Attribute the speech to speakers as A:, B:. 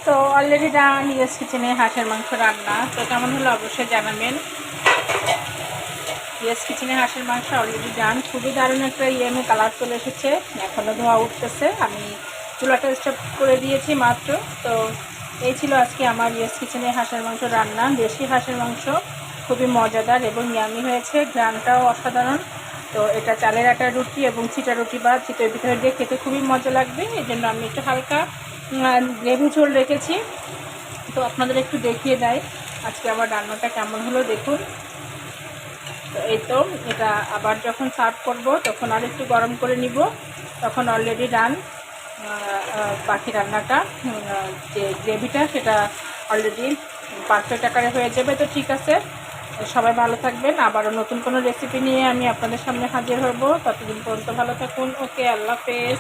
A: তো already done yes কিচেনে হাঁসের মাংস রান্না। তো কেমন হলো অবশ্যই জানাবেন। ইয়েস কিচেনে হাঁসের মাংস অলরেডি ডান। খুবই দারুণ একটা ইয়েমে কালার চলে এসেছে, এখনও ধোয়া উঠতেছে। আমি চুলাটা স্টপ করে দিয়েছি মাত্র। তো এই ছিল আজকে আমার ইয়েস কিচেনে হাঁসের মাংস রান্না। দেশি হাঁসের মাংস খুবই মজাদার এবং ইয়ামি হয়েছে, গ্রানটাও অসাধারণ। তো এটা চালের আটার রুটি এবং চিটা রুটি বা চিতের ভিতরে দিয়ে খেতে খুবই মজা লাগবে। এই জন্য আমি একটু হালকা গ্রেভি ঝোল রেখেছি। তো আপনাদের একটু দেখিয়ে দেয় আজকে আমার রান্নাটা কেমন হলো দেখুন। তো এই তো এটা আবার যখন সার্ভ করব তখন আর একটু গরম করে নিব, তখন অলরেডি ডান বাকি রান্নাটা, যে গ্রেভিটা সেটা অলরেডি পারফেক্ট আকারে হয়ে যাবে। তো ঠিক আছে, সবাই ভালো থাকবেন। আবারও নতুন কোনো রেসিপি নিয়ে আমি আপনাদের সামনে হাজির হব। ততদিন পর্যন্ত ভালো থাকুন। ওকে, আল্লাহ হাফেজ।